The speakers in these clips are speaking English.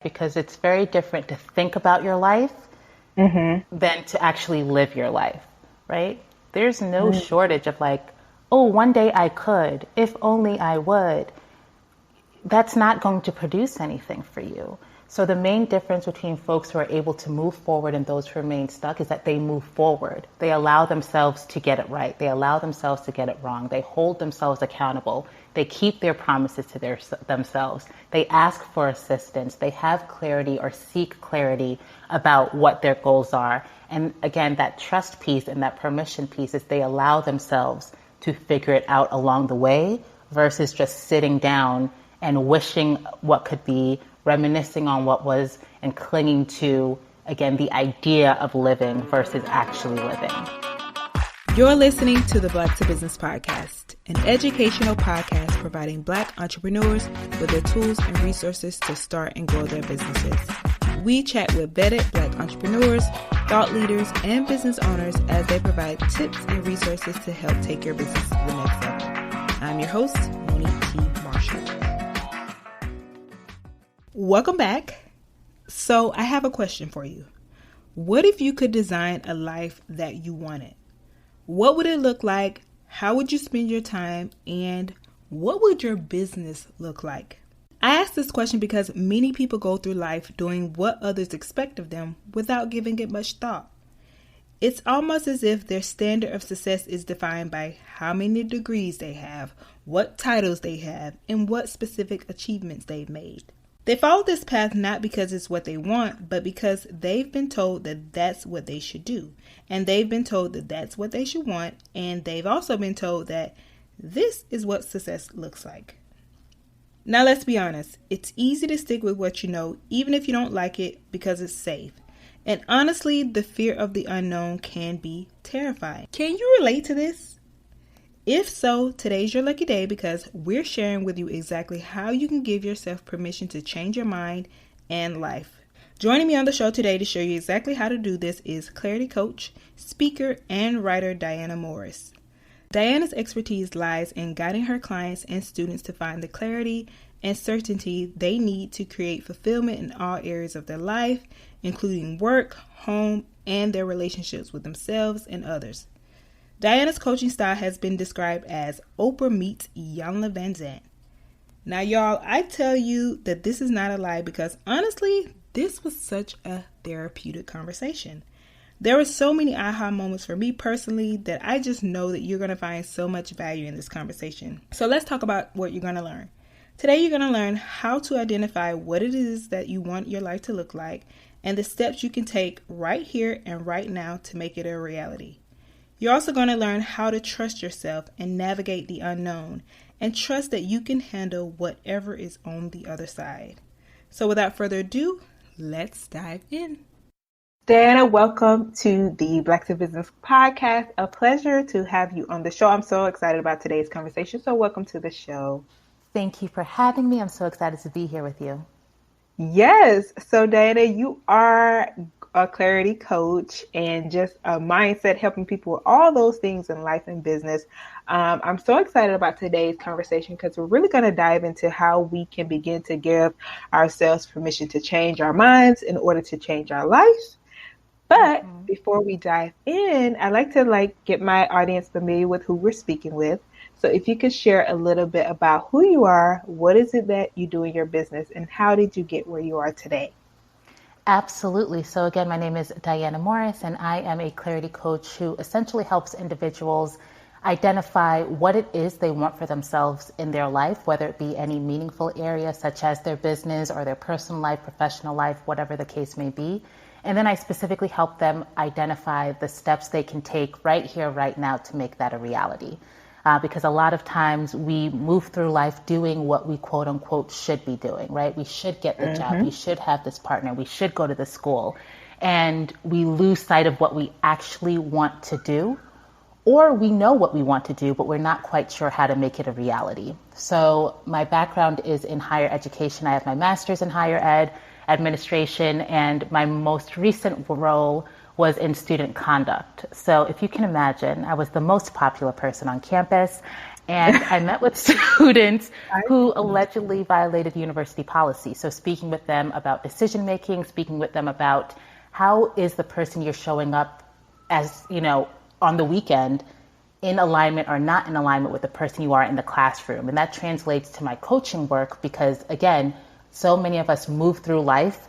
Because it's very different to think about your life than to actually live your life, right? There's no shortage of like, oh, one day I could, if only I would. That's not going to produce anything for you. So the main difference between folks who are able to move forward and those who remain stuck is that they move forward. They allow themselves to get it right. They allow themselves to get it wrong. They hold themselves accountable. They keep their promises to themselves. They ask for assistance. They have clarity or seek clarity about what their goals are. And again, that trust piece and that permission piece is they allow themselves to figure it out along the way versus just sitting down and wishing what could be, reminiscing on what was, and clinging to, again, the idea of living versus actually living. You're listening to the Black to Business Podcast, an educational podcast providing Black entrepreneurs with the tools and resources to start and grow their businesses. We chat with vetted Black entrepreneurs, thought leaders, and business owners as they provide tips and resources to help take your business to the next level. I'm your host, Monique T. Marshall. Welcome back. So I have a question for you. What if you could design a life that you wanted? What would it look like? How would you spend your time? And what would your business look like? I ask this question because many people go through life doing what others expect of them without giving it much thought. It's almost as if their standard of success is defined by how many degrees they have, what titles they have, and what specific achievements they've made. They follow this path not because it's what they want, but because they've been told that that's what they should do. And they've been told that that's what they should want. And they've also been told that this is what success looks like. Now, let's be honest. It's easy to stick with what you know, even if you don't like it, because it's safe. And honestly, the fear of the unknown can be terrifying. Can you relate to this? If so, today's your lucky day because we're sharing with you exactly how you can give yourself permission to change your mind and life. Joining me on the show today to show you exactly how to do this is clarity coach, speaker, and writer Diana Morris. Diana's expertise lies in guiding her clients and students to find the clarity and certainty they need to create fulfillment in all areas of their life, including work, home, and their relationships with themselves and others. Diana's coaching style has been described as Oprah meets Iyanla Vanzant. Now, y'all, I tell you that this is not a lie because honestly, this was such a therapeutic conversation. There were so many aha moments for me personally that I just know that you're going to find so much value in this conversation. So let's talk about what you're going to learn. Today, you're going to learn how to identify what it is that you want your life to look like and the steps you can take right here and right now to make it a reality. You're also going to learn how to trust yourself and navigate the unknown and trust that you can handle whatever is on the other side. So without further ado, let's dive in. Diana, welcome to the Black to Business Podcast. A pleasure to have you on the show. I'm so excited about today's conversation. So welcome to the show. Thank you for having me. I'm so excited to be here with you. Yes. So Diana, you are a clarity coach and just a mindset, helping people with all those things in life and business. I'm so excited about today's conversation because we're really going to dive into how we can begin to give ourselves permission to change our minds in order to change our lives. But before we dive in, I'd like to get my audience familiar with who we're speaking with. So if you could share a little bit about who you are, what is it that you do in your business, and how did you get where you are today? Absolutely. So again, my name is Diana Morris, and I am a clarity coach who essentially helps individuals identify what it is they want for themselves in their life, whether it be any meaningful area such as their business or their personal life, professional life, whatever the case may be. And then I specifically help them identify the steps they can take right here, right now to make that a reality. Because a lot of times we move through life doing what we quote unquote should be doing, right? We should get the job. We should have this partner. We should go to the school. And we lose sight of what we actually want to do, or we know what we want to do, but we're not quite sure how to make it a reality. So my background is in higher education. I have my master's in higher ed administration, and my most recent role was in student conduct. So if you can imagine, I was the most popular person on campus, And I met with students who allegedly violated university policy. So speaking with them about decision making, speaking with them about how is the person you're showing up as, on the weekend in alignment or not in alignment with the person you are in the classroom. And that translates to my coaching work because, again, so many of us move through life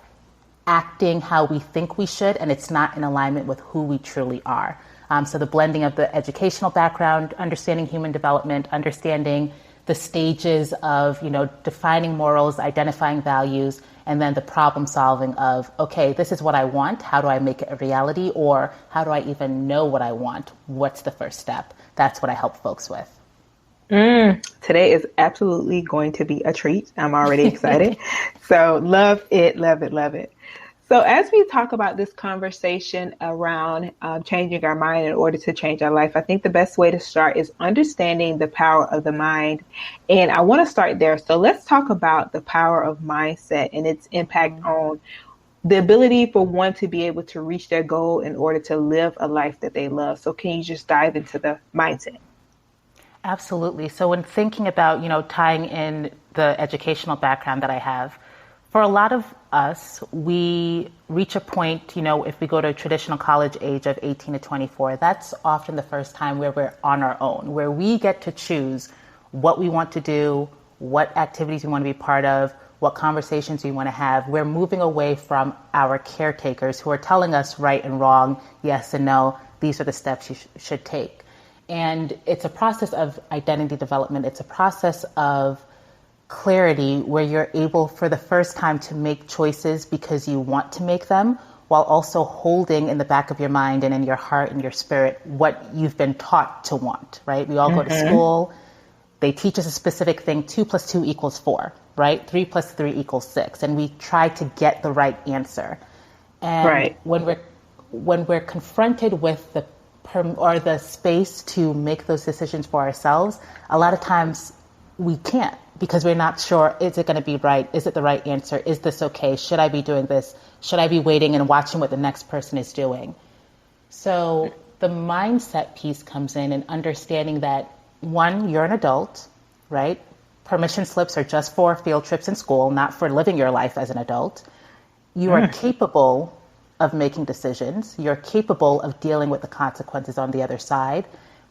acting how we think we should, and it's not in alignment with who we truly are. So the blending of the educational background, understanding human development, understanding the stages of, defining morals, identifying values, and then the problem solving of, okay, this is what I want. How do I make it a reality? Or how do I even know what I want? What's the first step? That's what I help folks with. Today is absolutely going to be a treat. I'm already excited. So love it, love it, love it. So as we talk about this conversation around changing our mind in order to change our life, I think the best way to start is understanding the power of the mind. And I want to start there. So let's talk about the power of mindset and its impact on the ability for one to be able to reach their goal in order to live a life that they love. So can you just dive into the mindset? Absolutely. So when thinking about, tying in the educational background that I have, for a lot of us, we reach a point, if we go to a traditional college age of 18 to 24, that's often the first time where we're on our own, where we get to choose what we want to do, what activities we want to be part of, what conversations we want to have. We're moving away from our caretakers who are telling us right and wrong, yes and no, these are the steps you should take. And it's a process of identity development. It's a process of clarity where you're able for the first time to make choices because you want to make them, while also holding in the back of your mind and in your heart and your spirit what you've been taught to want, right? We all go to school. They teach us a specific thing, 2 + 2 = 4, right? 3 + 3 = 6. And we try to get the right answer. And when we're confronted with the space to make those decisions for ourselves, a lot of times we can't because we're not sure, is it going to be right? Is it the right answer? Is this okay? Should I be doing this? Should I be waiting and watching what the next person is doing? So the mindset piece comes in and understanding that, one, you're an adult, right? Permission slips are just for field trips in school, not for living your life as an adult. You are capable of making decisions. You're capable of dealing with the consequences on the other side,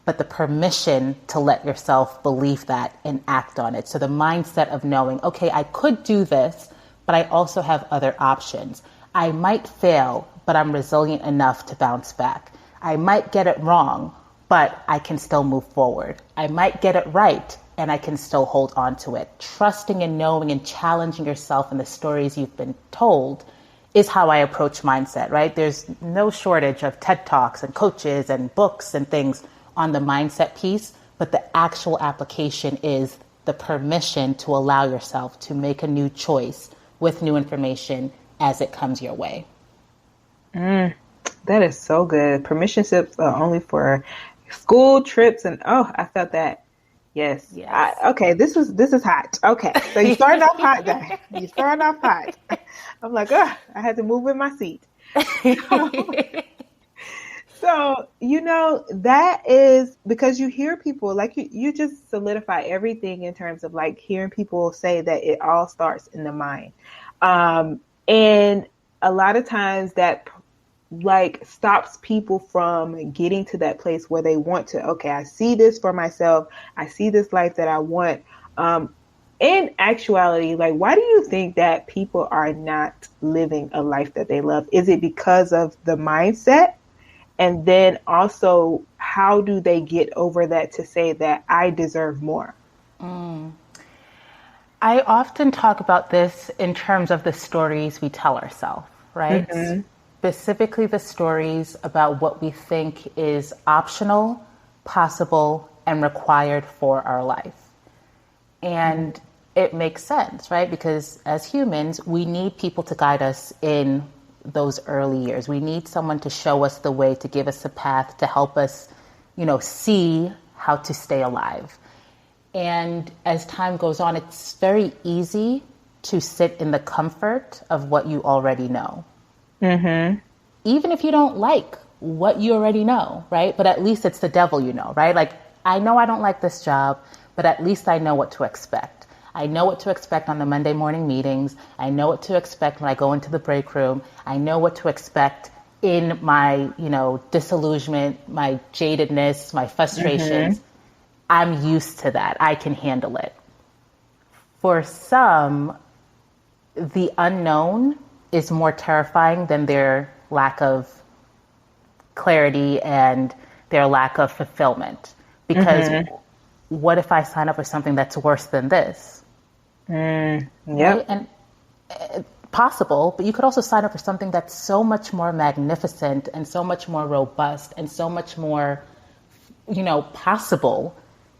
but the permission to let yourself believe that and act on it. So the mindset of knowing, okay, I could do this, but I also have other options. I might fail, but I'm resilient enough to bounce back. I might get it wrong, but I can still move forward. I might get it right, and I can still hold on to it. Trusting and knowing and challenging yourself in the stories you've been told is how I approach mindset, right? There's no shortage of TED Talks and coaches and books and things on the mindset piece, but the actual application is the permission to allow yourself to make a new choice with new information as it comes your way. That is so good. Permission slips are only for school trips, and I felt that. Yes. Okay. This is hot. Okay. So you started off hot, guy. You started off hot. I'm like, I had to move in my seat. So, that is because you hear people like you just solidify everything in terms of like hearing people say that it all starts in the mind. And a lot of times that like stops people from getting to that place where they want to, okay, I see this for myself. I see this life that I want. In actuality, like, why do you think that people are not living a life that they love? Is it because of the mindset? And then also, how do they get over that to say that I deserve more? I often talk about this in terms of the stories we tell ourselves, right? Specifically the stories about what we think is optional, possible, and required for our life. And it makes sense, right? Because as humans, we need people to guide us in those early years. We need someone to show us the way, to give us a path, to help us, see how to stay alive. And as time goes on, it's very easy to sit in the comfort of what you already know. Even if you don't like what you already know, right? But at least it's the devil, right? Like I know I don't like this job, but at least I know what to expect. I know what to expect on the Monday morning meetings. I know what to expect when I go into the break room. I know what to expect in my, disillusionment, my jadedness, my frustrations. I'm used to that. I can handle it. For some, the unknown is more terrifying than their lack of clarity and their lack of fulfillment. Because what if I sign up for something that's worse than this? Yep. Right? And possible, but you could also sign up for something that's so much more magnificent and so much more robust and so much more, possible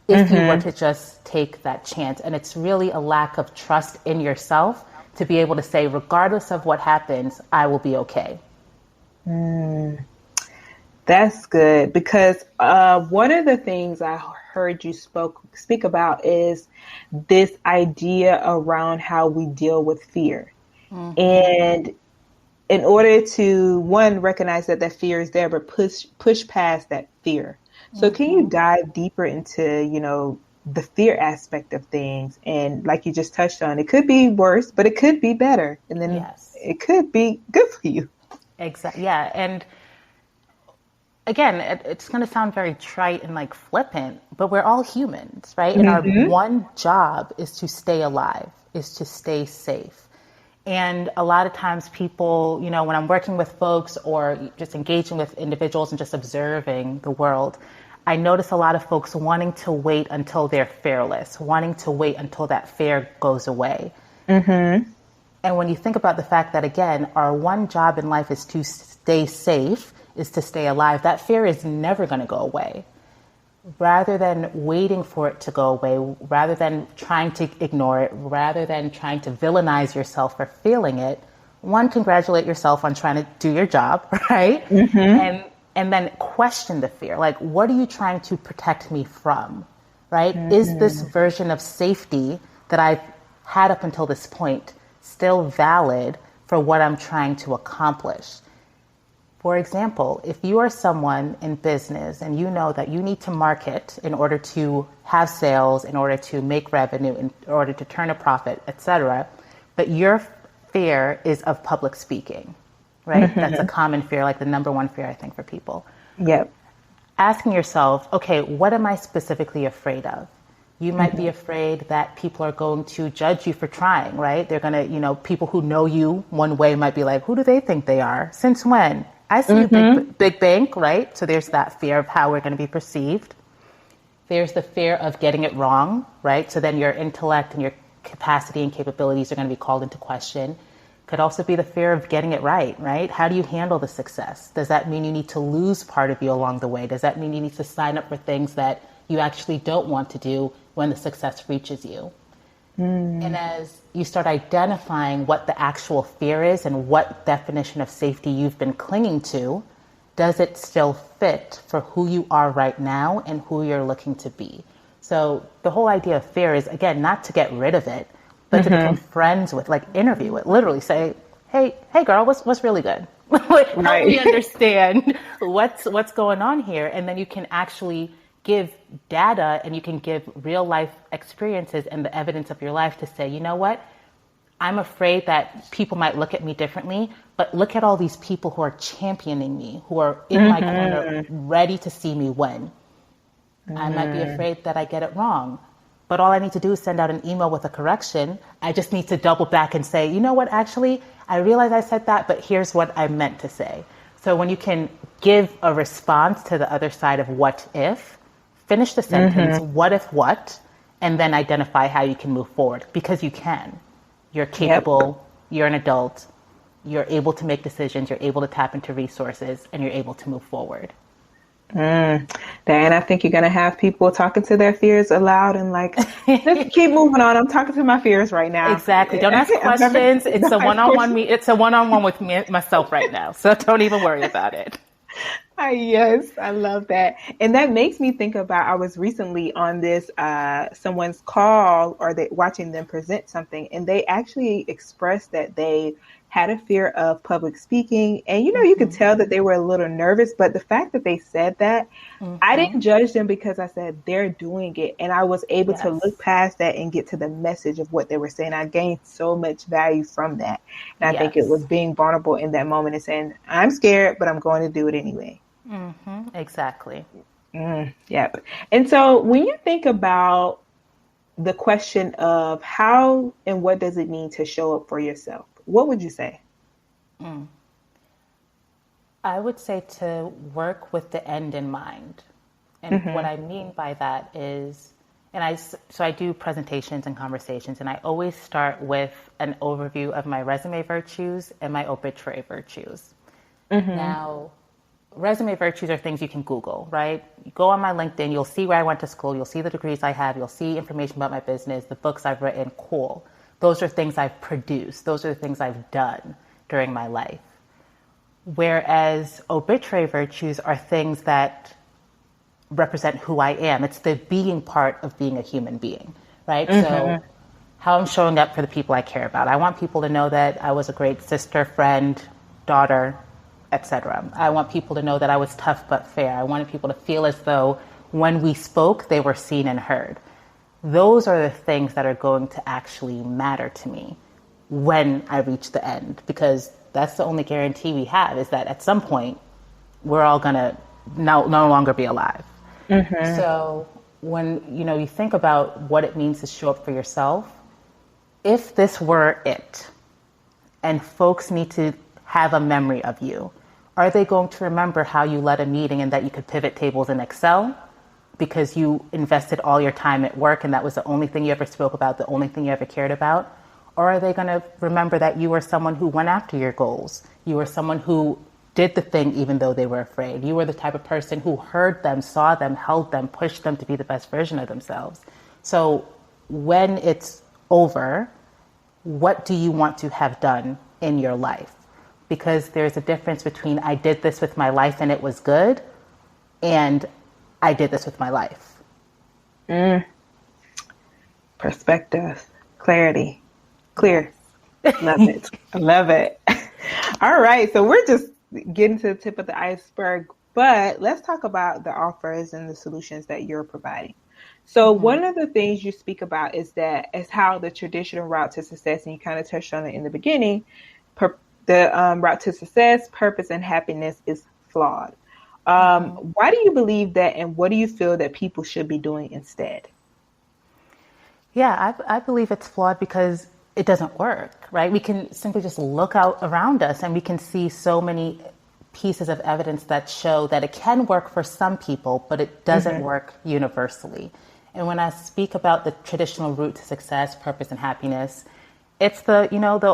if you were to just take that chance. And it's really a lack of trust in yourself to be able to say, regardless of what happens, I will be okay. That's good, because one of the things I heard you speak about is this idea around how we deal with fear. And in order to, one, recognize that fear is there, but push past that fear. So can you dive deeper into, the fear aspect of things? And like you just touched on, it could be worse, but it could be better. And then it could be good for you. Exactly. Yeah. And again, it's going to sound very trite and like flippant, but we're all humans, right? And our one job is to stay alive, is to stay safe. And a lot of times people, when I'm working with folks or just engaging with individuals and just observing the world, I notice a lot of folks wanting to wait until they're fearless, wanting to wait until that fear goes away. And when you think about the fact that, again, our one job in life is to stay safe, is to stay alive, that fear is never going to go away. Rather than waiting for it to go away, rather than trying to ignore it, rather than trying to villainize yourself for feeling it, one, congratulate yourself on trying to do your job, right? And then question the fear. Like, what are you trying to protect me from, right? Is this version of safety that I've had up until this point still valid for what I'm trying to accomplish? For example, if you are someone in business and you know that you need to market in order to have sales, in order to make revenue, in order to turn a profit, etc., but your fear is of public speaking, right? That's a common fear, like the number one fear, I think, for people. Yep. Asking yourself, okay, what am I specifically afraid of? You might be afraid that people are going to judge you for trying, right? They're going to, people who know you one way might be like, who do they think they are? Since when? I see you, big bank, right? So there's that fear of how we're going to be perceived. There's the fear of getting it wrong, right? So then your intellect and your capacity and capabilities are going to be called into question. Could also be the fear of getting it right? How do you handle the success? Does that mean you need to lose part of you along the way? Does that mean you need to sign up for things that you actually don't want to do when the success reaches you? And as you start identifying what the actual fear is and what definition of safety you've been clinging to, does it still fit for who you are right now and who you're looking to be? So the whole idea of fear is, again, not to get rid of it, but to become friends with, like interview it, literally say, hey girl, what's really good? Help me understand what's going on here. And then you can actually give data and you can give real life experiences and the evidence of your life to say, you know what? I'm afraid that people might look at me differently, but look at all these people who are championing me, who are in my corner, ready to see me win. I might be afraid that I get it wrong, but all I need to do is send out an email with a correction. I just need to double back and say, you know what? Actually, I realize I said that, but here's what I meant to say. So when you can give a response to the other side of what if, finish the sentence, what if what, and then identify how you can move forward, because you can. You're capable, you're an adult, you're able to make decisions, you're able to tap into resources, and you're able to move forward. Diane, I think you're going to have people talking to their fears aloud and like, just keep moving on. I'm talking to my fears right now. Exactly. Don't ask questions. It's a one-on-one it's a one-on-one with myself right now. So don't even worry about it. Yes, I love that. And that makes me think about, I was recently on this, someone's call or watching them present something, and they actually expressed that they had a fear of public speaking. And, you could tell that they were a little nervous, but the fact that they said that, I didn't judge them because I said they're doing it. And I was able to look Yes. past that and get to the message of what they were saying. I gained so much value from that. And I think it was Yes. being vulnerable in that moment and saying, I'm scared, but I'm going to do it anyway. Exactly. Yep. And so when you think about the question of how and what does it mean to show up for yourself, what would you say? I would say to work with the end in mind. And what I mean by that is, so I do presentations and conversations, and I always start with an overview of my resume virtues and my obituary virtues. Now, resume virtues are things you can Google, right? You go on my LinkedIn, you'll see where I went to school, you'll see the degrees I have, you'll see information about my business, the books I've written, cool. Those are things I've produced. Those are the things I've done during my life. Whereas obituary virtues are things that represent who I am. It's the being part of being a human being, right? So how I'm showing up for the people I care about. I want people to know that I was a great sister, friend, daughter, etc. I want people to know that I was tough but fair. I wanted people to feel as though when we spoke, they were seen and heard. Those are the things that are going to actually matter to me when I reach the end, because that's the only guarantee we have, is that at some point we're all going to no longer be alive. So when you think about what it means to show up for yourself, if this were it and folks need to have a memory of you, are they going to remember how you led a meeting and that you could pivot tables in Excel because you invested all your time at work and that was the only thing you ever spoke about, the only thing you ever cared about? Or are they going to remember that you were someone who went after your goals? You were someone who did the thing even though they were afraid. You were the type of person who heard them, saw them, held them, pushed them to be the best version of themselves. So when it's over, what do you want to have done in your life? Because there's a difference between I did this with my life and it was good, and I did this with my life. Perspective, clarity, clear. Love it. I love it. All right. So we're just getting to the tip of the iceberg, but let's talk about the offers and the solutions that you're providing. So one of the things you speak about is how the traditional route to success, and you kind of touched on it in the beginning, the route to success, purpose, and happiness is flawed. Why do you believe that, and what do you feel that people should be doing instead? Yeah, I believe it's flawed because it doesn't work, right? We can simply just look out around us and we can see so many pieces of evidence that show that it can work for some people, but it doesn't work universally. And when I speak about the traditional route to success, purpose, and happiness, it's the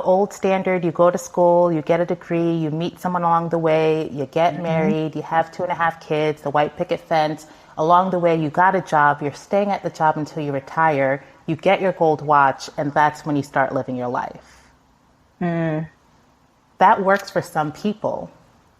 old standard. You go to school, you get a degree, you meet someone along the way, you get married, you have 2.5 kids, the white picket fence. Along the way, you got a job, you're staying at the job until you retire, you get your gold watch, and that's when you start living your life. That works for some people,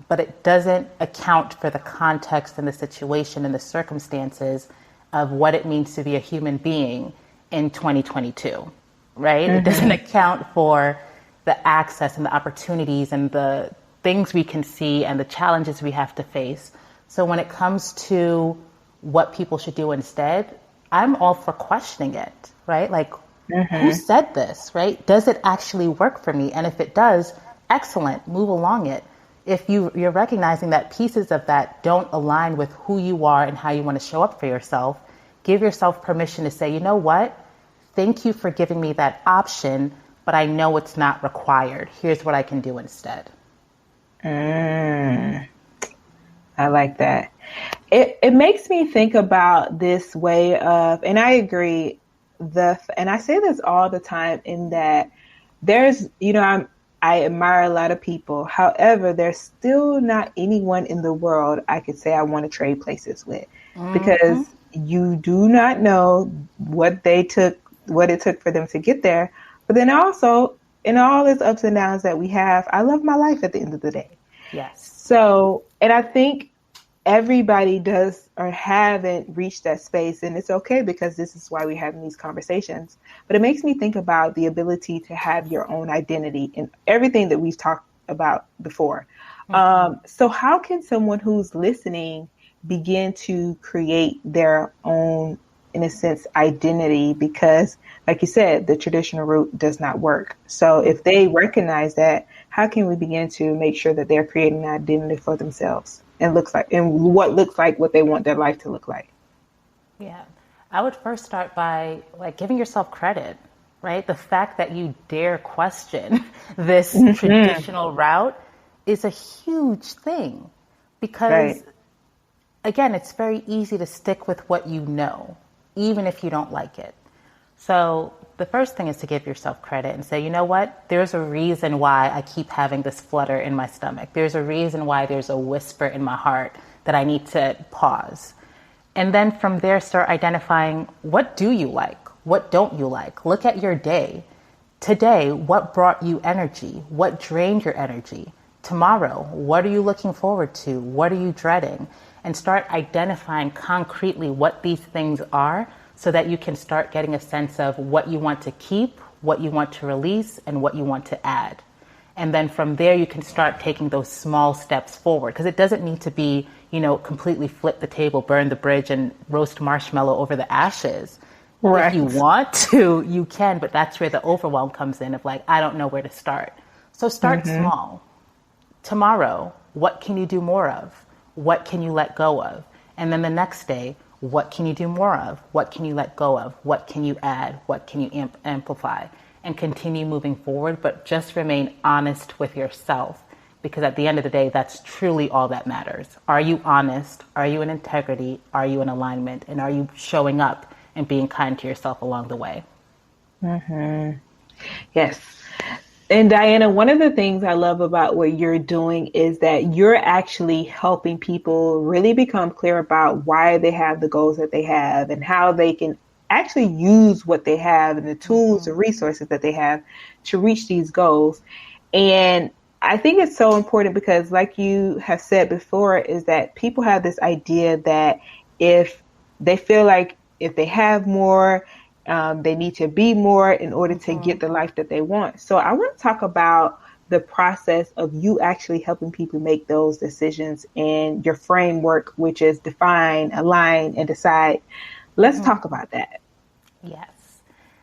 but it doesn't account for the context and the situation and the circumstances of what it means to be a human being in 2022, right? It doesn't account for the access and the opportunities and the things we can see and the challenges we have to face. So when it comes to what people should do instead, I'm all for questioning it, right? Like, who said this, right? Does it actually work for me? And if it does, excellent, move along it. If you're recognizing that pieces of that don't align with who you are and how you want to show up for yourself, give yourself permission to say, you know what? Thank you for giving me that option, but I know it's not required. Here's what I can do instead. I like that. It makes me think about this way of, and I agree, and I say this all the time, in that there's, I admire a lot of people. However, there's still not anyone in the world I could say I want to trade places with, because you do not know what it took for them to get there. But then also, in all this ups and downs that we have, I love my life at the end of the day. Yes. So, and I think everybody does or haven't reached that space, and it's okay because this is why we're having these conversations. But it makes me think about the ability to have your own identity in everything that we've talked about before. So how can someone who's listening begin to create their own, in a sense, identity? Because like you said, the traditional route does not work. So if they recognize that, how can we begin to make sure that they're creating an identity for themselves and what looks like what they want their life to look like? Yeah. I would first start by like giving yourself credit, right? The fact that you dare question this traditional route is a huge thing because, again, it's very easy to stick with what you know, even if you don't like it. So the first thing is to give yourself credit and say, you know what? There's a reason why I keep having this flutter in my stomach. There's a reason why there's a whisper in my heart that I need to pause. And then from there, start identifying, what do you like? What don't you like? Look at your day. Today, what brought you energy? What drained your energy? Tomorrow, what are you looking forward to? What are you dreading? And start identifying concretely what these things are so that you can start getting a sense of what you want to keep, what you want to release, and what you want to add. And then from there, you can start taking those small steps forward, because it doesn't need to be, completely flip the table, burn the bridge, and roast marshmallow over the ashes. Right. If you want to, you can, but that's where the overwhelm comes in of like, I don't know where to start. So start small. Tomorrow, what can you do more of? What can you let go of? And then the next day, what can you do more of? What can you let go of? What can you add? What can you amplify? And continue moving forward, but just remain honest with yourself, because at the end of the day, that's truly all that matters. Are you honest? Are you in integrity? Are you in alignment? And are you showing up and being kind to yourself along the way? Yes. And Diana, one of the things I love about what you're doing is that you're actually helping people really become clear about why they have the goals that they have and how they can actually use what they have and the tools and resources that they have to reach these goals. And I think it's so important because, like you have said before, is that people have this idea that if they feel like if they have more, they need to be more in order to get the life that they want. So I want to talk about the process of you actually helping people make those decisions and your framework, which is define, align, and decide. Let's talk about that. Yes.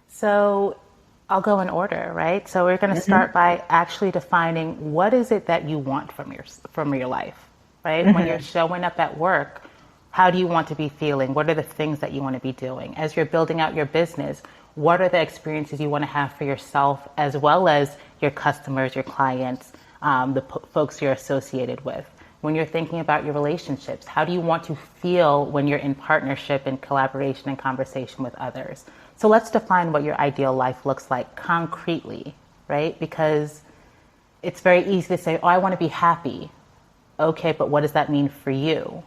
So I'll go in order, right? So we're going to start by actually defining what is it that you want from your life, right? When you're showing up at work, how do you want to be feeling? What are the things that you want to be doing? As you're building out your business, what are the experiences you want to have for yourself, as well as your customers, your clients, the folks you're associated with? When you're thinking about your relationships, how do you want to feel when you're in partnership and collaboration and conversation with others? So let's define what your ideal life looks like concretely, right? Because it's very easy to say, oh, I want to be happy. Okay, but what does that mean for you?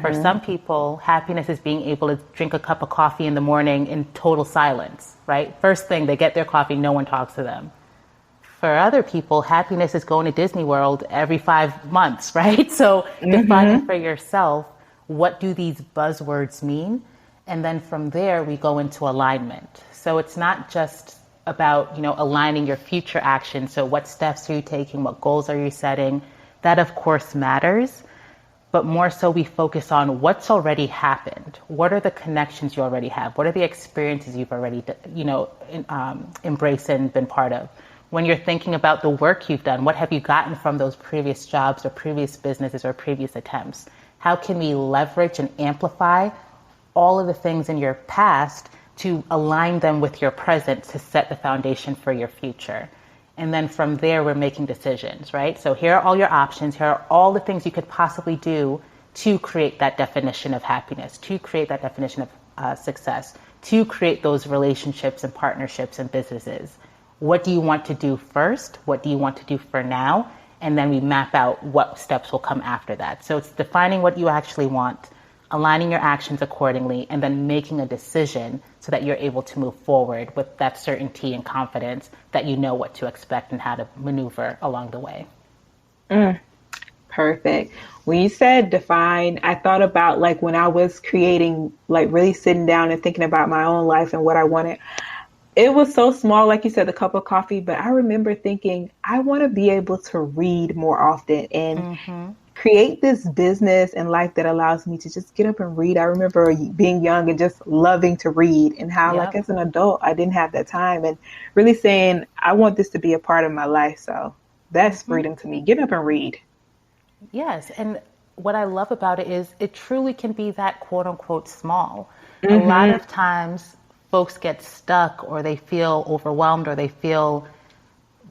For some people, happiness is being able to drink a cup of coffee in the morning in total silence, right? First thing, they get their coffee, no one talks to them. For other people, happiness is going to Disney World every 5 months, right? So defining for yourself, what do these buzzwords mean? And then from there, we go into alignment. So it's not just about, aligning your future action. So what steps are you taking? What goals are you setting? That, of course, matters. But more so, we focus on what's already happened. What are the connections you already have? What are the experiences you've already, embraced and been part of? When you're thinking about the work you've done, what have you gotten from those previous jobs or previous businesses or previous attempts? How can we leverage and amplify all of the things in your past to align them with your present to set the foundation for your future? And then from there, we're making decisions, right? So here are all your options. Here are all the things you could possibly do to create that definition of happiness, to create that definition of success, to create those relationships and partnerships and businesses. What do you want to do first? What do you want to do for now? And then we map out what steps will come after that. So it's defining what you actually want, aligning your actions accordingly, and then making a decision so that you're able to move forward with that certainty and confidence that you know what to expect and how to maneuver along the way. Perfect. When you said define, I thought about like when I was creating, like really sitting down and thinking about my own life and what I wanted. It was so small, like you said, the cup of coffee, but I remember thinking, I want to be able to read more often and Mm-hmm. create this business and life that allows me to just get up and read. I remember being young and just loving to read, and how, like, Yep. as an adult, I didn't have that time, and really saying, I want this to be a part of my life. So that's Mm-hmm. freedom to me. Get up and read. Yes, and what I love about it is it truly can be that quote unquote small. A lot Mm-hmm. of times folks get stuck or they feel overwhelmed or they feel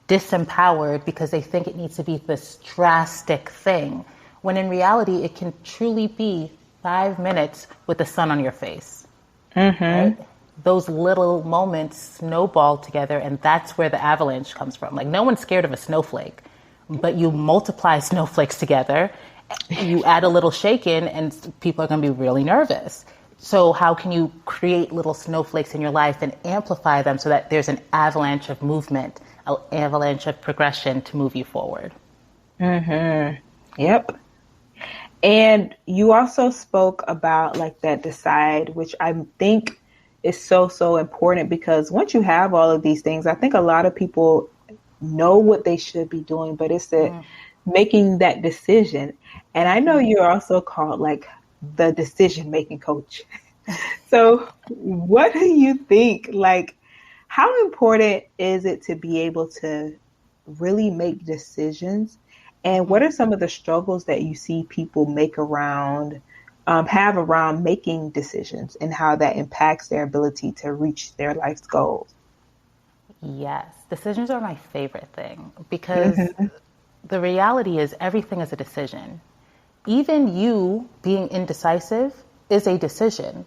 disempowered because they think it needs to be this drastic thing, when in reality it can truly be 5 minutes with the sun on your face, Mm-hmm. right? Those little moments snowball together, and that's where the avalanche comes from. Like, no one's scared of a snowflake, but you multiply snowflakes together, you add a little shake in, and people are going to be really nervous. So how can you create little snowflakes in your life and amplify them so that there's an avalanche of movement, an avalanche of progression to move you forward? Mm-hmm. Yep. And you also spoke about like that decide, which I think is so, so important, because once you have all of these things, I think a lot of people know what they should be doing, but it's that making that decision. And I know you're also called like the decision making coach. So what do you think? Like, how important is it to be able to really make decisions? And what Mm-hmm. are some of the struggles that you see people make around, have around making decisions, and how that impacts their ability to reach their life's goals? Yes, decisions are my favorite thing because Mm-hmm. the reality is everything is a decision. Even you being indecisive is a decision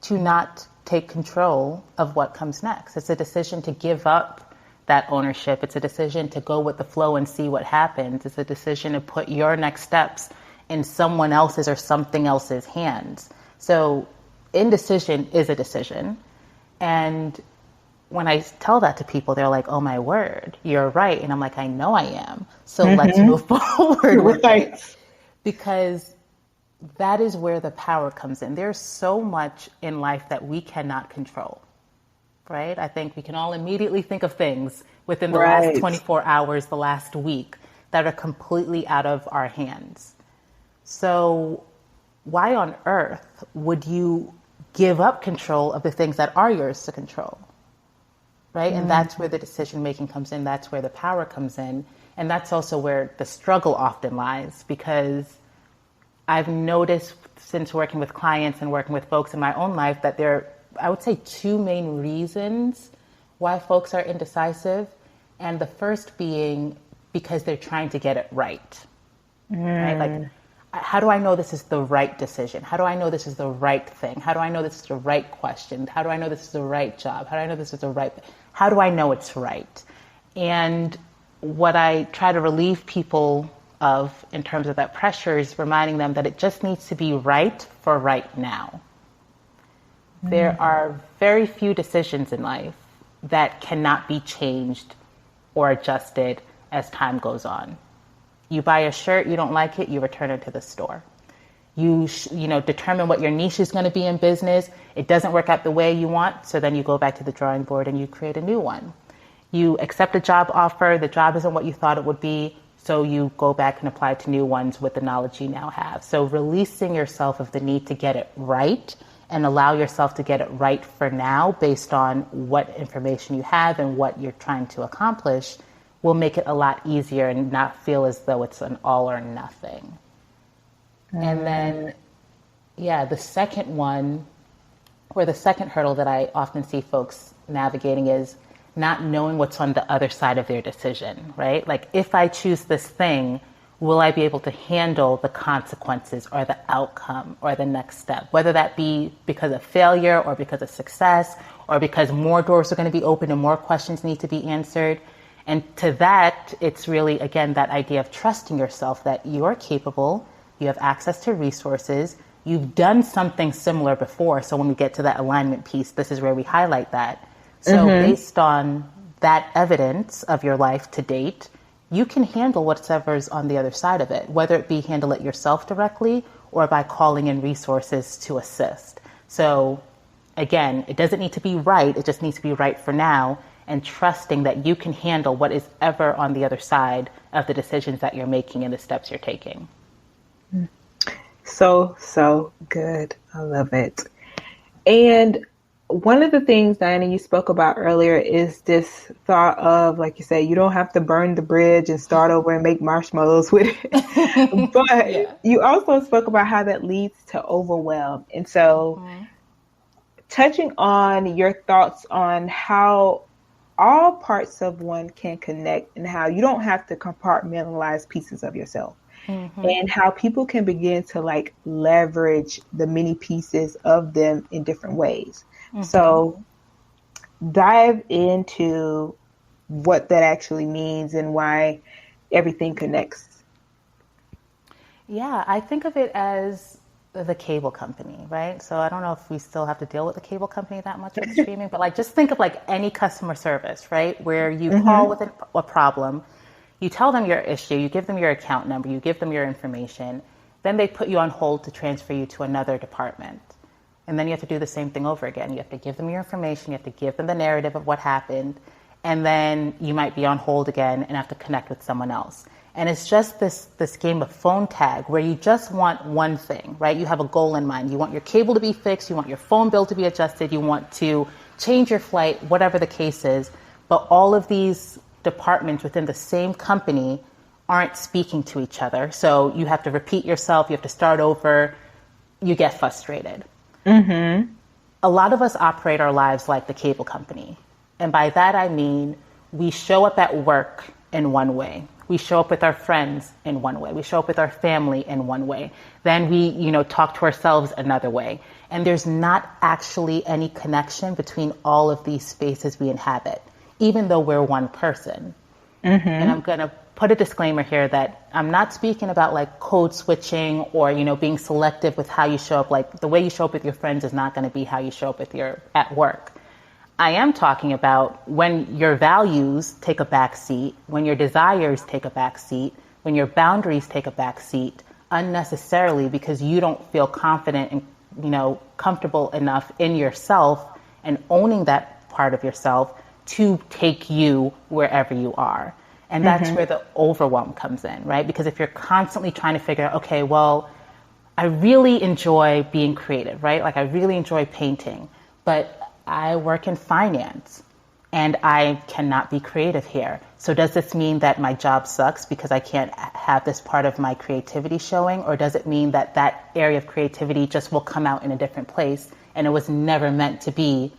to not take control of what comes next. It's a decision to give up that ownership. It's a decision to go with the flow and see what happens. It's a decision to put your next steps in someone else's or something else's hands. So indecision is a decision. And when I tell that to people, they're like, oh my word, you're right. And I'm like, I know I am. So let's Mm-hmm. move forward with it. Right. Because that is where the power comes in. There's so much in life that we cannot control, right? I think we can all immediately think of things within the last Right. 24 hours, the last week, that are completely out of our hands. So why on earth would you give up control of the things that are yours to control? Right? And that's where the decision making comes in. That's where the power comes in. And that's also where the struggle often lies, because I've noticed since working with clients and working with folks in my own life that there are, I would say, two main reasons why folks are indecisive. And the first being because they're trying to get it right. Right? Like, how do I know this is the right decision? How do I know this is the right thing? How do I know this is the right question? How do I know this is the right job? How do I know this is the right, how do I know it's right? And what I try to relieve people of in terms of that pressure is reminding them that it just needs to be right for right now. There are very few decisions in life that cannot be changed or adjusted as time goes on. You buy a shirt, you don't like it, you return it to the store. You determine what your niche is going to be in business. It doesn't work out the way you want, so then you go back to the drawing board and you create a new one. You accept a job offer, the job isn't what you thought it would be, so you go back and apply to new ones with the knowledge you now have. So releasing yourself of the need to get it right and allow yourself to get it right for now based on what information you have and what you're trying to accomplish will make it a lot easier and not feel as though it's an all or nothing. And then, the second one, or the second hurdle that I often see folks navigating is not knowing what's on the other side of their decision, right? Like, if I choose this thing, will I be able to handle the consequences or the outcome or the next step? Whether that be because of failure or because of success or because more doors are going to be open and more questions need to be answered. And to that, it's really, again, that idea of trusting yourself that you're capable, you have access to resources, you've done something similar before. So when we get to that alignment piece, this is where we highlight that. So based on that evidence of your life to date, you can handle whatever's on the other side of it, whether it be handle it yourself directly or by calling in resources to assist. So again, it doesn't need to be right. It just needs to be right for now, and trusting that you can handle what is ever on the other side of the decisions that you're making and the steps you're taking. So good. I love it. And one of the things, Diana, you spoke about earlier is this thought of, like you say, you don't have to burn the bridge and start over and make marshmallows with it. But you also spoke about how that leads to overwhelm. And so touching on your thoughts on how all parts of one can connect and how you don't have to compartmentalize pieces of yourself. And how people can begin to like leverage the many pieces of them in different ways. So dive into what that actually means and why everything connects. Yeah, I think of it as the cable company, right? So I don't know if we still have to deal with the cable company that much with streaming, but like just think of like any customer service, right? Where you call with a problem. You tell them your issue, you give them your account number, you give them your information, then they put you on hold to transfer you to another department. And then you have to do the same thing over again. You have to give them your information, you have to give them the narrative of what happened, and then you might be on hold again and have to connect with someone else. And it's just this game of phone tag where you just want one thing, right? You have a goal in mind. You want your cable to be fixed, you want your phone bill to be adjusted, you want to change your flight, whatever the case is. But all of these departments within the same company aren't speaking to each other. So you have to repeat yourself, you have to start over, you get frustrated. A lot of us operate our lives like the cable company. And by that I mean we show up at work in one way. We show up with our friends in one way. We show up with our family in one way. Then we, talk to ourselves another way. And there's not actually any connection between all of these spaces we inhabit, even though we're one person. And I'm going to put a disclaimer here that I'm not speaking about like code switching or, being selective with how you show up. Like the way you show up with your friends is not going to be how you show up at work. I am talking about when your values take a back seat, when your desires take a back seat, when your boundaries take a back seat unnecessarily because you don't feel confident and, comfortable enough in yourself and owning that part of yourself to take you wherever you are. And that's where the overwhelm comes in, right? Because if you're constantly trying to figure out, okay, well, I really enjoy being creative, right? Like I really enjoy painting, but I work in finance and I cannot be creative here. So does this mean that my job sucks because I can't have this part of my creativity showing? Or does it mean that that area of creativity just will come out in a different place and it was never meant to be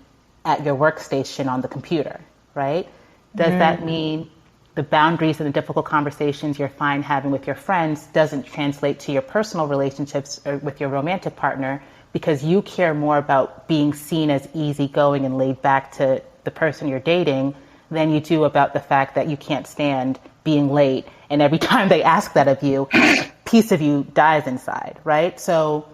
at your workstation on the computer, right? Does that mean the boundaries and the difficult conversations you're fine having with your friends doesn't translate to your personal relationships or with your romantic partner because you care more about being seen as easygoing and laid back to the person you're dating than you do about the fact that you can't stand being late. And every time they ask that of you, a piece of you dies inside, right? So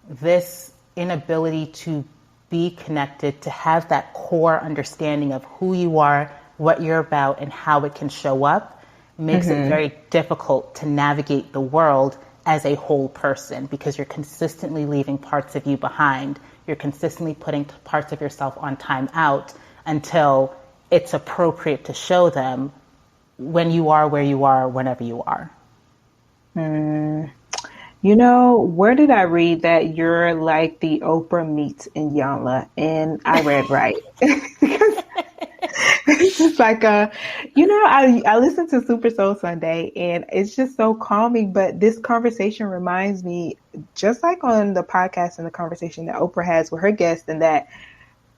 this inability to be connected, to have that core understanding of who you are, what you're about, and how it can show up makes it very difficult to navigate the world as a whole person because you're consistently leaving parts of you behind. You're consistently putting parts of yourself on time out until it's appropriate to show them when you are where you are, whenever you are. Where did I read that you're like the Oprah meets Iyanla? And I read right. It's just like I listen to Super Soul Sunday and it's just so calming. But this conversation reminds me, just like on the podcast and the conversation that Oprah has with her guests, and that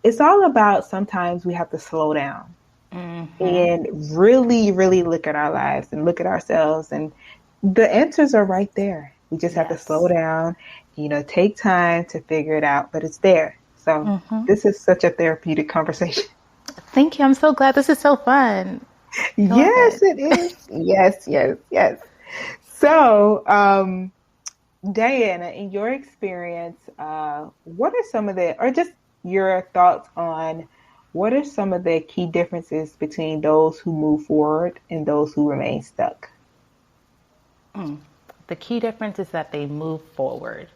it's all about sometimes we have to slow down and really, really look at our lives and look at ourselves. And the answers are right there. We just have to slow down, take time to figure it out, but it's there. So this is such a therapeutic conversation. Thank you. I'm so glad. This is so fun. Yes, it is. Yes. So, Diana, in your experience, what are some of or just your thoughts on what are some of the key differences between those who move forward and those who remain stuck? The key difference is that they move forward.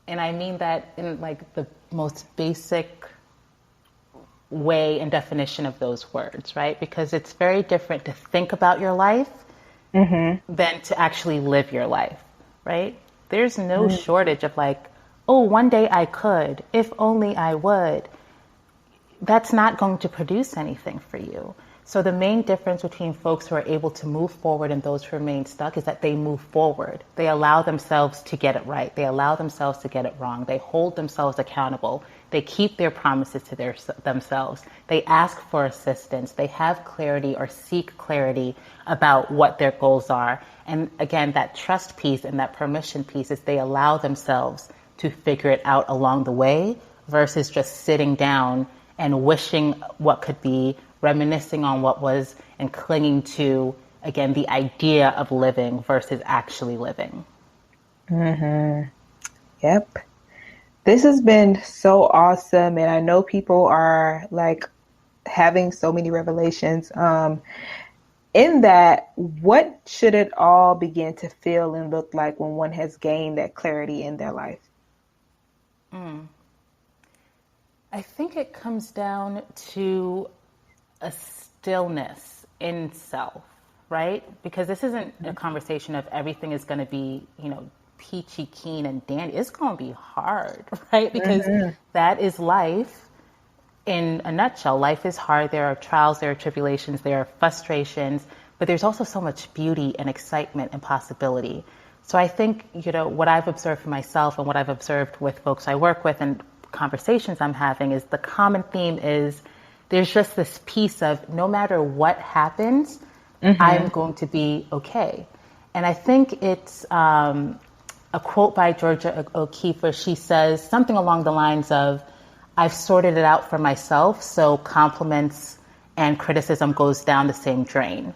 And I mean that in like the most basic way and definition of those words, right? Because it's very different to think about your life than to actually live your life, right? There's no shortage of like, oh, one day I could, if only I would. That's not going to produce anything for you. So the main difference between folks who are able to move forward and those who remain stuck is that they move forward. They allow themselves to get it right. They allow themselves to get it wrong. They hold themselves accountable. They keep their promises to themselves. They ask for assistance. They have clarity or seek clarity about what their goals are. And again, that trust piece and that permission piece is they allow themselves to figure it out along the way versus just sitting down and wishing what could be, reminiscing on what was, and clinging to, again, the idea of living versus actually living. Yep. This has been so awesome. And I know people are like having so many revelations. In that, what should it all begin to feel and look like when one has gained that clarity in their life? I think it comes down to a stillness in self, right? Because this isn't a conversation of everything is going to be, peachy keen and dandy. It's going to be hard, right? Because that is life in a nutshell. Life is hard. There are trials, there are tribulations, there are frustrations, but there's also so much beauty and excitement and possibility. So I think, what I've observed for myself and what I've observed with folks I work with and conversations I'm having is the common theme is there's just this piece of no matter what happens, I'm going to be okay. And I think it's a quote by Georgia O'Keeffe where she says something along the lines of, I've sorted it out for myself, so compliments and criticism goes down the same drain.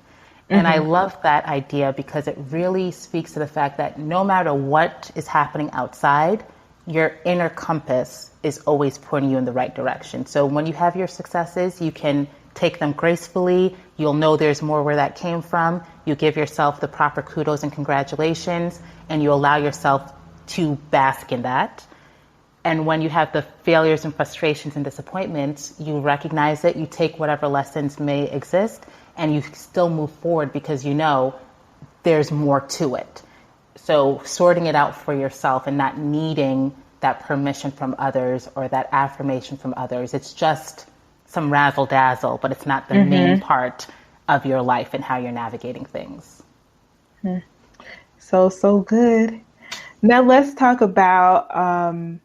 And I love that idea because it really speaks to the fact that no matter what is happening outside, your inner compass is always pointing you in the right direction. So when you have your successes, you can take them gracefully. You'll know there's more where that came from. You give yourself the proper kudos and congratulations, and you allow yourself to bask in that. And when you have the failures and frustrations and disappointments, you recognize it, you take whatever lessons may exist, and you still move forward because you know there's more to it. So sorting it out for yourself and not needing that permission from others or that affirmation from others. It's just some razzle dazzle, but it's not the main part of your life and how you're navigating things. So good. Now let's talk about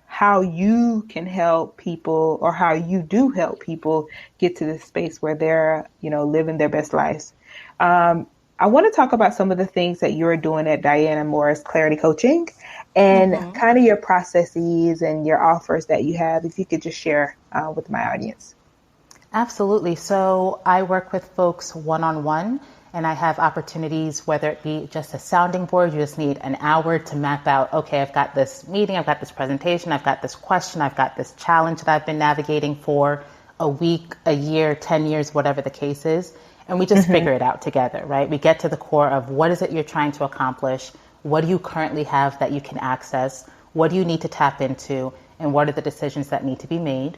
how you can help people, or how you do help people get to this space where they're, living their best lives. I want to talk about some of the things that you're doing at Diana Moore's Clarity Coaching and kind of your processes and your offers that you have, if you could just share with my audience. Absolutely. So I work with folks one-on-one, and I have opportunities, whether it be just a sounding board, you just need an hour to map out, okay, I've got this meeting, I've got this presentation, I've got this question, I've got this challenge that I've been navigating for a week, a year, 10 years, whatever the case is. And we just figure it out together, right? We get to the core of what is it you're trying to accomplish? What do you currently have that you can access? What do you need to tap into? And what are the decisions that need to be made?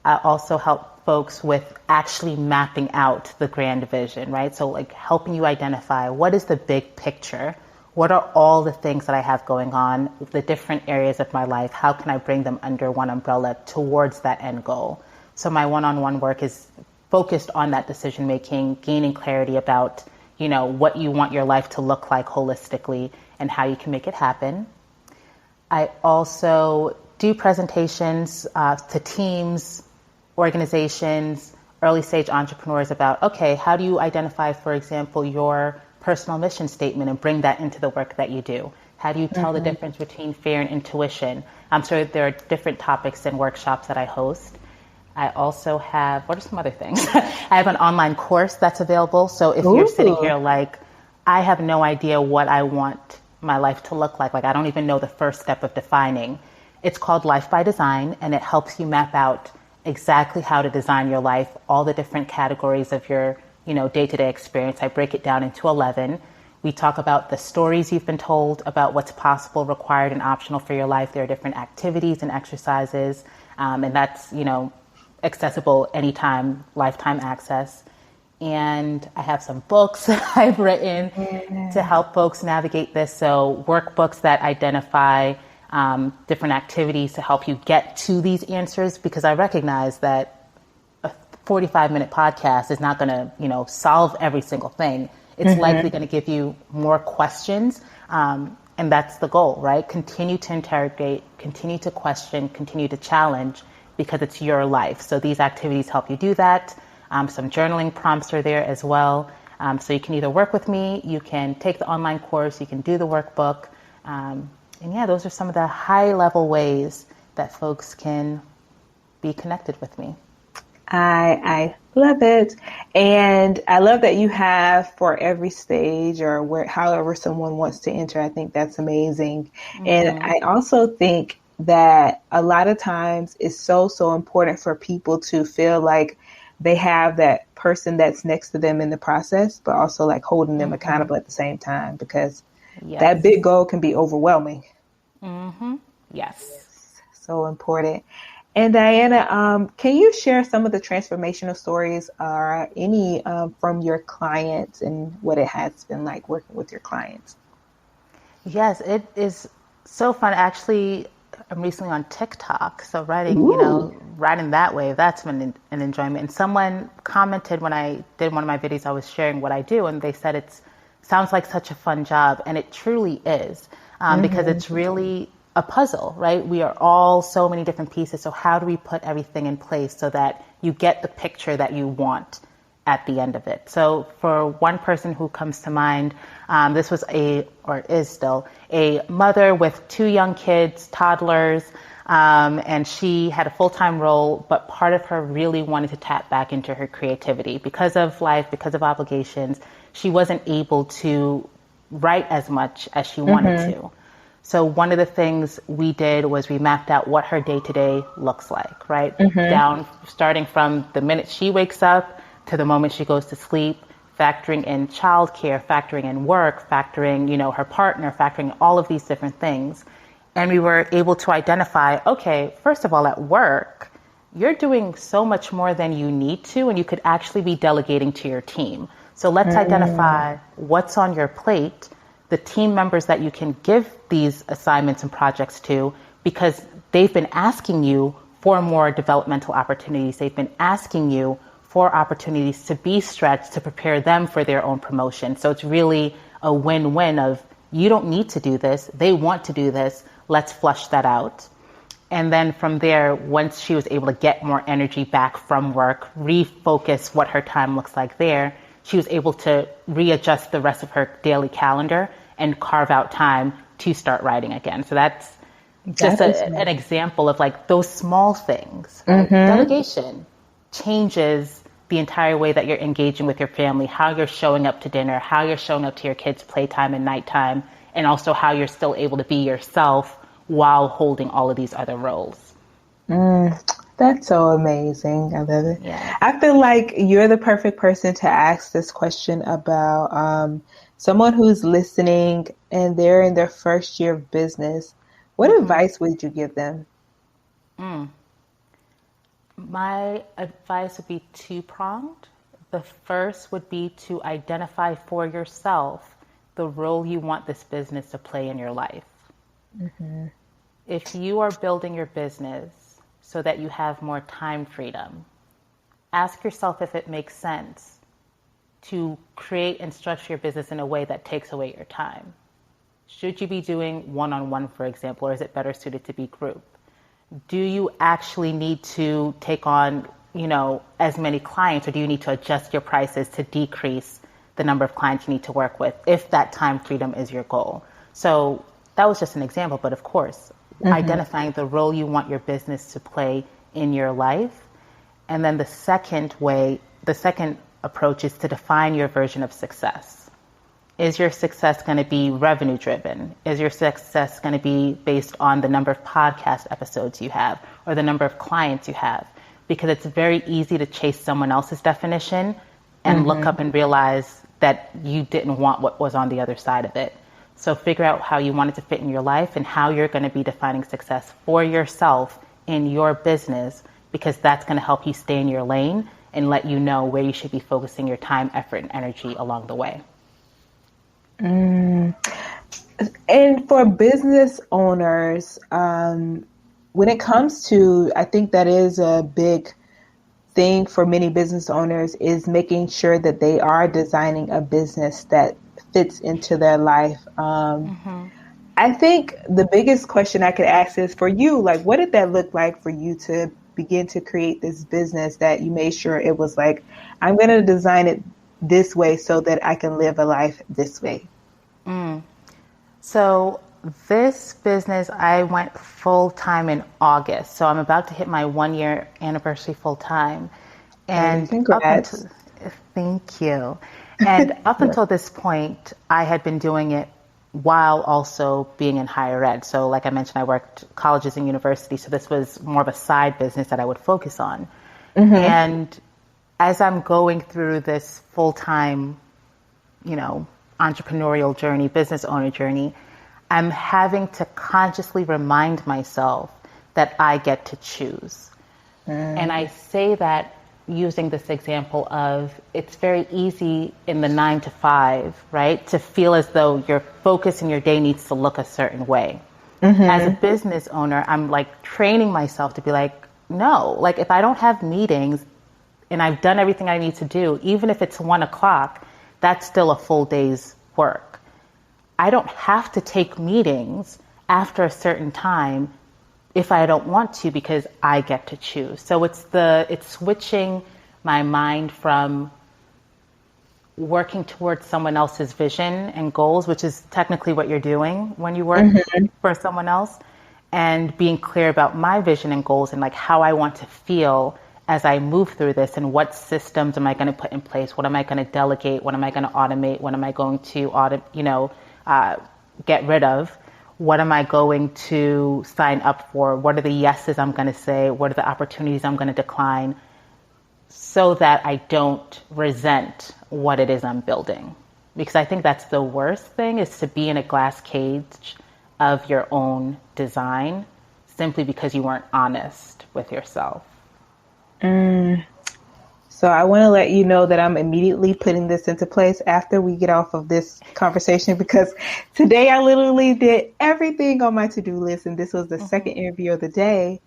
I also help folks with actually mapping out the grand vision, right? So like helping you identify what is the big picture? What are all the things that I have going on, the different areas of my life? How can I bring them under one umbrella towards that end goal? So my one-on-one work is focused on that decision making, gaining clarity about, what you want your life to look like holistically and how you can make it happen. I also do presentations to teams, organizations, early stage entrepreneurs about, okay, how do you identify, for example, your personal mission statement and bring that into the work that you do? How do you tell the difference between fear and intuition? I'm sure there are different topics and workshops that I host. I also have, what are some other things? I have an online course that's available. So if you're sitting here like, I have no idea what I want my life to look like I don't even know the first step of defining. It's called Life by Design, and it helps you map out exactly how to design your life, all the different categories of your, day-to-day experience. I break it down into 11. We talk about the stories you've been told about what's possible, required, and optional for your life. There are different activities and exercises, and that's, accessible anytime, lifetime access. And I have some books I've written to help folks navigate this. So workbooks that identify different activities to help you get to these answers, because I recognize that a 45-minute podcast is not going to, solve every single thing. It's likely going to give you more questions. And that's the goal, right? Continue to interrogate, continue to question, continue to challenge, because it's your life. So these activities help you do that. Some journaling prompts are there as well. So you can either work with me, you can take the online course, you can do the workbook. And yeah, those are some of the high level ways that folks can be connected with me. I love it. And I love that you have for every stage or however someone wants to enter. I think that's amazing. And I also think that a lot of times it's so important for people to feel like they have that person that's next to them in the process, but also like holding them accountable at the same time, because that big goal can be overwhelming. Yes. So important. And Diana, can you share some of the transformational stories or any from your clients and what it has been like working with your clients? Yes, it is so fun. Actually, I'm recently on TikTok, so writing, writing that way, that's been an enjoyment. And someone commented when I did one of my videos, I was sharing what I do, and they said it sounds like such a fun job, and it truly is, because it's really a puzzle, right? We are all so many different pieces. So how do we put everything in place so that you get the picture that you want at the end of it? So for one person who comes to mind, this was is still a mother with 2 young kids, toddlers, and she had a full-time role, but part of her really wanted to tap back into her creativity. Because of life, because of obligations, she wasn't able to write as much as she wanted to. So one of the things we did was we mapped out what her day-to-day looks like, right? Down, starting from the minute she wakes up to the moment she goes to sleep, factoring in childcare, factoring in work, factoring, her partner, factoring all of these different things. And we were able to identify, okay, first of all, at work, you're doing so much more than you need to, and you could actually be delegating to your team. So let's identify what's on your plate, the team members that you can give these assignments and projects to, because they've been asking you for more developmental opportunities. They've been asking you for opportunities to be stretched to prepare them for their own promotion. So it's really a win-win of, you don't need to do this. They want to do this. Let's flush that out. And then from there, once she was able to get more energy back from work, refocus what her time looks like there, she was able to readjust the rest of her daily calendar and carve out time to start writing again. So that's just an example of like those small things. Right? Delegation changes the entire way that you're engaging with your family, how you're showing up to dinner, how you're showing up to your kids' playtime and nighttime, and also how you're still able to be yourself while holding all of these other roles. That's so amazing. I love it. Yeah. I feel like you're the perfect person to ask this question about someone who's listening and they're in their first year of business. What advice would you give them? My advice would be 2-pronged. The first would be to identify for yourself the role you want this business to play in your life. If you are building your business so that you have more time freedom, ask yourself if it makes sense to create and structure your business in a way that takes away your time. Should you be doing one-on-one, for example, or is it better suited to be group? Do you actually need to take on, as many clients, or do you need to adjust your prices to decrease the number of clients you need to work with if that time freedom is your goal? So that was just an example, but of course, identifying the role you want your business to play in your life. And then the second approach is to define your version of success. Is your success going to be revenue driven? Is your success going to be based on the number of podcast episodes you have or the number of clients you have? because it's very easy to chase someone else's definition and look up and realize that you didn't want what was on the other side of it. So figure out how you want it to fit in your life and how you're going to be defining success for yourself in your business, because that's going to help you stay in your lane and let you know where you should be focusing your time, effort, and energy along the way. And for business owners, when it comes to, I think that is a big thing for many business owners, is making sure that they are designing a business that fits into their life. I think the biggest question I could ask is for you, like, what did that look like for you to begin to create this business that you made sure it was like, I'm going to design it this way so that I can live a life this way? So this business, I went full time in August. So I'm about to hit my 1 year anniversary full time. And congrats. Thank you. And up until this point, I had been doing it while also being in higher ed. So like I mentioned, I worked colleges and universities. So this was more of a side business that I would focus on. And as I'm going through this full-time, entrepreneurial journey, business owner journey, I'm having to consciously remind myself that I get to choose. And I say that using this example of, it's very easy in the 9 to 5, right, to feel as though your focus in your day needs to look a certain way. As a business owner, I'm like training myself to be like, no, like if I don't have meetings and I've done everything I need to do, even if it's 1 o'clock, that's still a full day's work. I don't have to take meetings after a certain time if I don't want to, because I get to choose. So it's switching my mind from working towards someone else's vision and goals, which is technically what you're doing when you work for someone else, and being clear about my vision and goals and like how I want to feel as I move through this, and what systems am I going to put in place? What am I going to delegate? What am I going to automate? What am I going to get rid of? What am I going to sign up for? What are the yeses I'm going to say? What are the opportunities I'm going to decline? So that I don't resent what it is I'm building. Because I think that's the worst thing, is to be in a glass cage of your own design simply because you weren't honest with yourself. So I want to let you know that I'm immediately putting this into place after we get off of this conversation, because today I literally did everything on my to-do list, and this was the second interview of the day.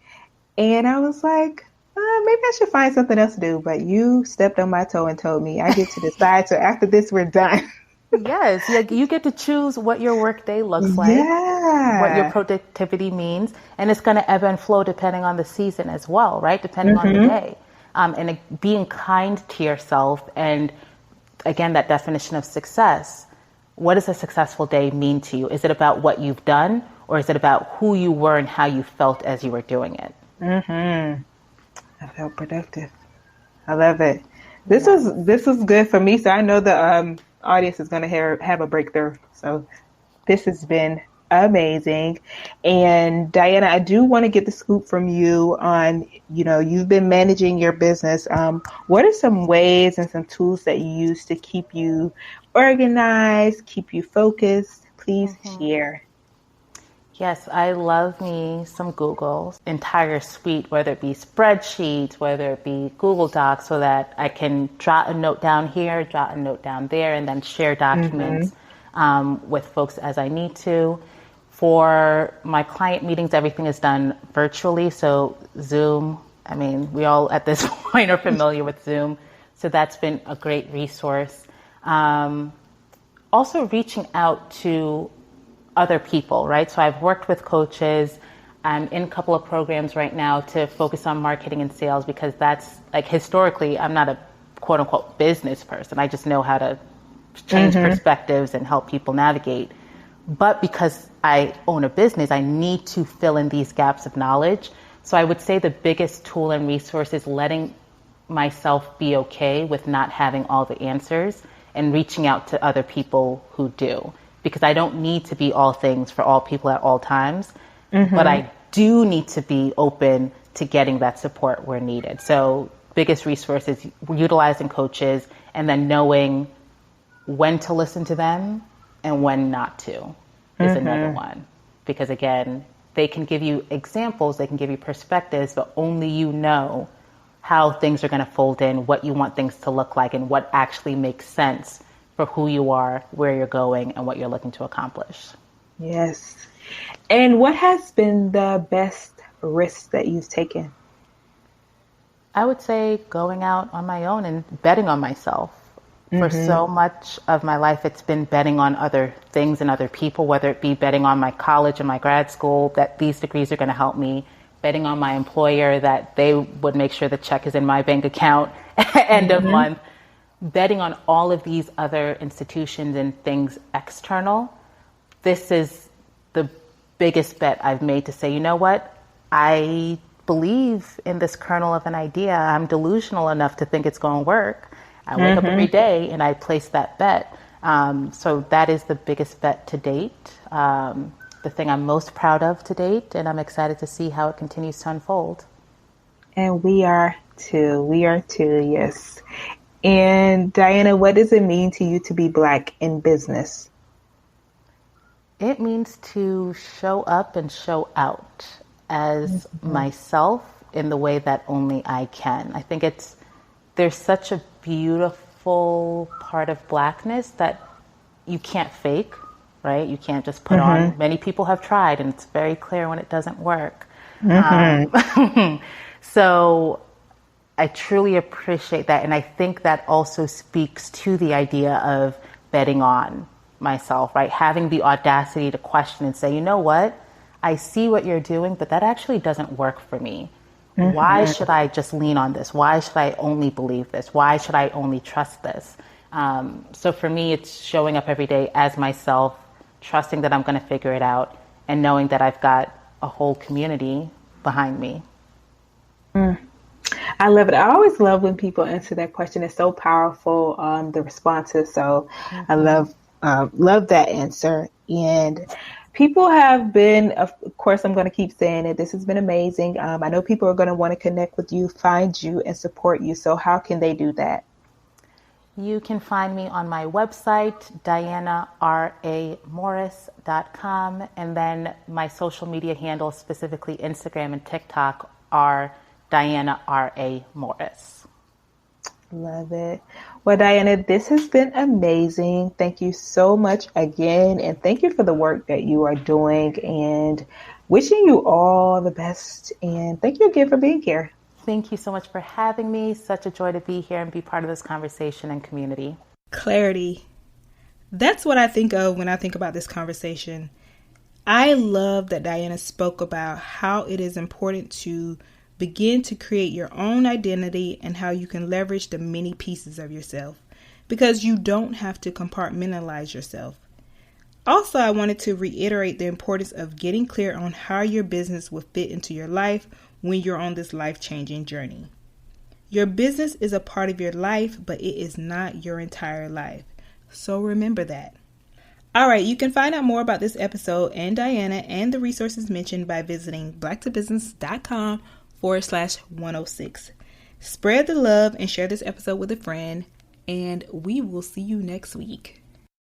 And I was like, maybe I should find something else to do. But you stepped on my toe and told me I get to decide. So after this, we're done. Yes, you get to choose what your work day looks like, what your productivity means, and it's going to ebb and flow depending on the season as well, right? Depending on the day. And being kind to yourself, and again, that definition of success. What does a successful day mean to you? Is it about what you've done, or is it about who you were and how you felt as you were doing it? I felt productive. I love it. This was good for me. So I know the audience is going to have a breakthrough. So this has been amazing. And Diana, I do want to get the scoop from you on, you've been managing your business. What are some ways and some tools that you use to keep you organized, keep you focused? Please share. Yes, I love me some Google's entire suite, whether it be spreadsheets, whether it be Google Docs, so that I can jot a note down here, jot a note down there, and then share documents with folks as I need to. For my client meetings, everything is done virtually. So Zoom, we all at this point are familiar with Zoom. So that's been a great resource. Also reaching out to other people, right? So I've worked with coaches. I'm in a couple of programs right now to focus on marketing and sales, because that's like, historically, I'm not a quote unquote business person. I just know how to change perspectives and help people navigate. But because I own a business, I need to fill in these gaps of knowledge. So I would say the biggest tool and resource is letting myself be okay with not having all the answers, and reaching out to other people who do. Because I don't need to be all things for all people at all times, but I do need to be open to getting that support where needed. So biggest resource is utilizing coaches and then knowing when to listen to them and when not to is another one. Because again, they can give you examples, they can give you perspectives, but only you know how things are going to fold in, what you want things to look like, and what actually makes sense for who you are, where you're going, and what you're looking to accomplish. Yes. And what has been the best risk that you've taken? I would say going out on my own and betting on myself. For so much of my life, it's been betting on other things and other people, whether it be betting on my college and my grad school that these degrees are going to help me, betting on my employer that they would make sure the check is in my bank account end of month, betting on all of these other institutions and things external. This is the biggest bet I've made to say, you know what? I believe in this kernel of an idea. I'm delusional enough to think it's going to work. I wake up every day and I place that bet. So that is the biggest bet to date, the thing I'm most proud of to date, and I'm excited to see how it continues to unfold. And we are too. We are too, yes. And Diana, what does it mean to you to be Black in business? It means to show up and show out as myself in the way that only I can. I think there's such a beautiful part of Blackness that you can't fake, right? You can't just put on. Many people have tried, and it's very clear when it doesn't work. So I truly appreciate that. And I think that also speaks to the idea of betting on myself, right? Having the audacity to question and say, you know what? I see what you're doing, but that actually doesn't work for me. Why should I just lean on this? Why should I only believe this? Why should I only trust this? So for me, it's showing up every day as myself, trusting that I'm going to figure it out, and knowing that I've got a whole community behind me. I love it. I always love when people answer that question. It's so powerful, the responses. So I love that answer. And people have been, of course, I'm going to keep saying it. This has been amazing. I know people are going to want to connect with you, find you, and support you. So how can they do that? You can find me on my website, dianaramorris.com. And then my social media handles, specifically Instagram and TikTok, are Diana R.A. Morris. Love it. Well, Diana, this has been amazing. Thank you so much again. And thank you for the work that you are doing, and wishing you all the best. And thank you again for being here. Thank you so much for having me. Such a joy to be here and be part of this conversation and community. Clarity. That's what I think of when I think about this conversation. I love that Diana spoke about how it is important to begin to create your own identity and how you can leverage the many pieces of yourself, because you don't have to compartmentalize yourself. Also, I wanted to reiterate the importance of getting clear on how your business will fit into your life when you're on this life-changing journey. Your business is a part of your life, but it is not your entire life. So remember that. All right, you can find out more about this episode and Diana and the resources mentioned by visiting blacktobusiness.com/106. Spread the love and share this episode with a friend, and we will see you next week.